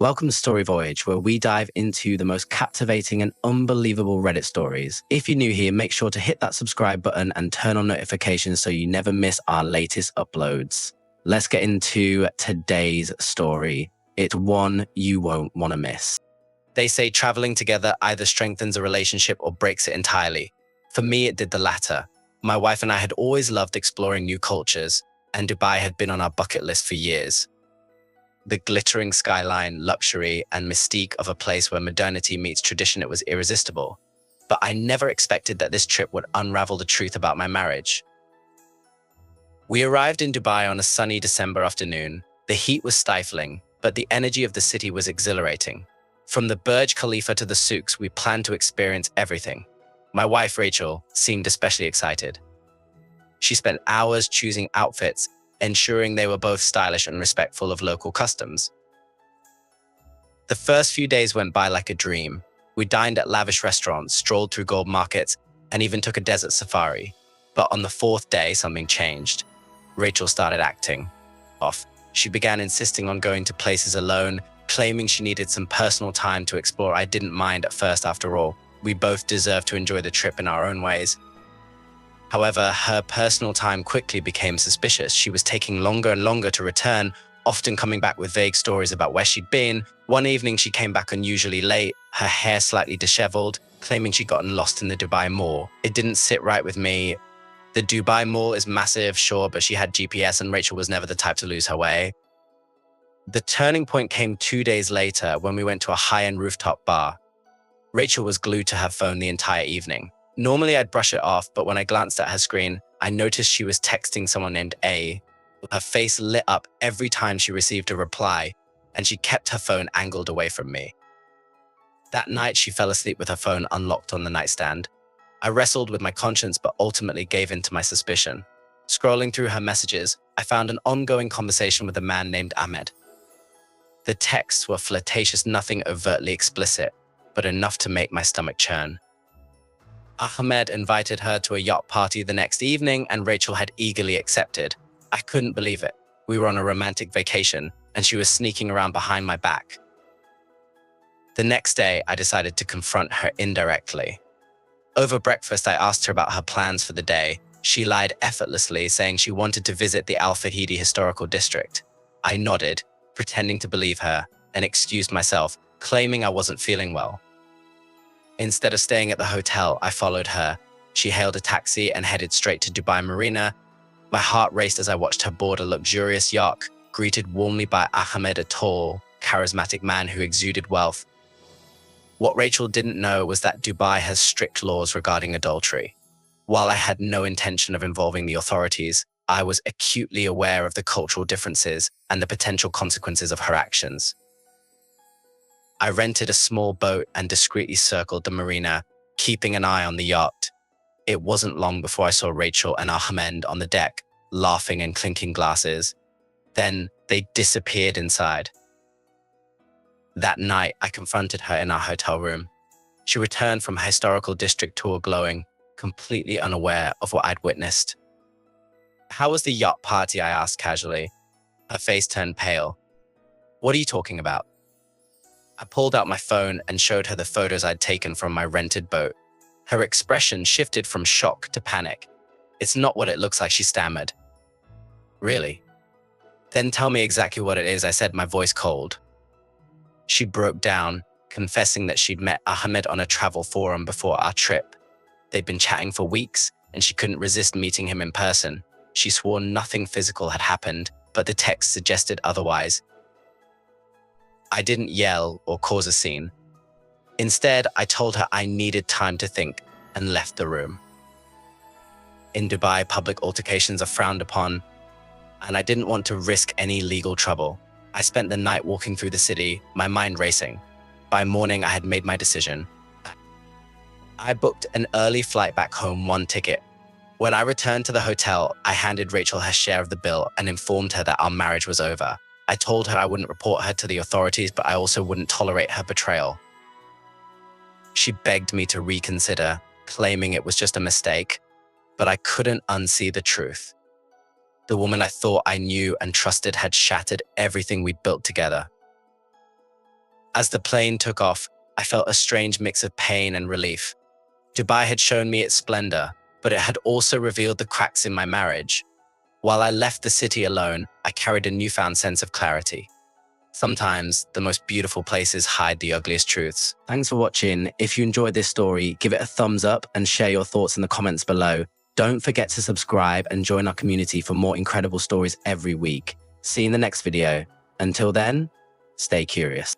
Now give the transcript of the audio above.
Welcome to Story Voyage, where we dive into the most captivating and unbelievable Reddit stories. If you're new here, make sure to hit that subscribe button and turn on notifications so you never miss our latest uploads. Let's get into today's story. It's one you won't want to miss. They say traveling together either strengthens a relationship or breaks it entirely. For me, it did the latter. My wife and I had always loved exploring new cultures, and Dubai had been on our bucket list for years. The glittering skyline, luxury, and mystique of a place where modernity meets tradition, it was irresistible. But I never expected that this trip would unravel the truth about my marriage. We arrived in Dubai on a sunny December afternoon. The heat was stifling, but the energy of the city was exhilarating. From the Burj Khalifa to the souks, we planned to experience everything. My wife, Rachel, seemed especially excited. She spent hours choosing outfits, ensuring they were both stylish and respectful of local customs. The first few days went by like a dream. We dined at lavish restaurants, strolled through gold markets, and even took a desert safari. But on the fourth day, something changed. Rachel started acting off. She began insisting on going to places alone, claiming she needed some personal time to explore. I didn't mind at first, after all. We both deserved to enjoy the trip in our own ways. However, her personal time quickly became suspicious. She was taking longer and longer to return, often coming back with vague stories about where she'd been. One evening, she came back unusually late, her hair slightly disheveled, claiming she'd gotten lost in the Dubai Mall. It didn't sit right with me. The Dubai Mall is massive, sure, but she had GPS and Rachel was never the type to lose her way. The turning point came 2 days later when we went to a high-end rooftop bar. Rachel was glued to her phone the entire evening. Normally, I'd brush it off, but when I glanced at her screen, I noticed she was texting someone named A. Her face lit up every time she received a reply, and she kept her phone angled away from me. That night, she fell asleep with her phone unlocked on the nightstand. I wrestled with my conscience, but ultimately gave in to my suspicion. Scrolling through her messages, I found an ongoing conversation with a man named Ahmed. The texts were flirtatious, nothing overtly explicit, but enough to make my stomach churn. Ahmed invited her to a yacht party the next evening, and Rachel had eagerly accepted. I couldn't believe it. We were on a romantic vacation, and she was sneaking around behind my back. The next day, I decided to confront her indirectly. Over breakfast, I asked her about her plans for the day. She lied effortlessly, saying she wanted to visit the Al Fahidi Historical District. I nodded, pretending to believe her, and excused myself, claiming I wasn't feeling well. Instead of staying at the hotel, I followed her. She hailed a taxi and headed straight to Dubai Marina. My heart raced as I watched her board a luxurious yacht, greeted warmly by Ahmed, a tall, charismatic man who exuded wealth. What Rachel didn't know was that Dubai has strict laws regarding adultery. While I had no intention of involving the authorities, I was acutely aware of the cultural differences and the potential consequences of her actions. I rented a small boat and discreetly circled the marina, keeping an eye on the yacht. It wasn't long before I saw Rachel and Ahmed on the deck, laughing and clinking glasses. Then they disappeared inside. That night, I confronted her in our hotel room. She returned from a historical district tour glowing, completely unaware of what I'd witnessed. "How was the yacht party?" I asked casually. Her face turned pale. "What are you talking about?" I pulled out my phone and showed her the photos I'd taken from my rented boat. Her expression shifted from shock to panic. "It's not what it looks like," she stammered. "Really?" "Then tell me exactly what it is," I said, my voice cold. She broke down, confessing that she'd met Ahmed on a travel forum before our trip. They'd been chatting for weeks, and she couldn't resist meeting him in person. She swore nothing physical had happened, but the text suggested otherwise. I didn't yell or cause a scene. Instead, I told her I needed time to think and left the room. In Dubai, public altercations are frowned upon, and I didn't want to risk any legal trouble. I spent the night walking through the city, my mind racing. By morning, I had made my decision. I booked an early flight back home, one ticket. When I returned to the hotel, I handed Rachel her share of the bill and informed her that our marriage was over. I told her I wouldn't report her to the authorities, but I also wouldn't tolerate her betrayal. She begged me to reconsider, claiming it was just a mistake, but I couldn't unsee the truth. The woman I thought I knew and trusted had shattered everything we'd built together. As the plane took off, I felt a strange mix of pain and relief. Dubai had shown me its splendor, but it had also revealed the cracks in my marriage. While I left the city alone, I carried a newfound sense of clarity. Sometimes, the most beautiful places hide the ugliest truths. Thanks for watching. If you enjoyed this story, give it a thumbs up and share your thoughts in the comments below. Don't forget to subscribe and join our community for more incredible stories every week. See you in the next video. Until then, stay curious.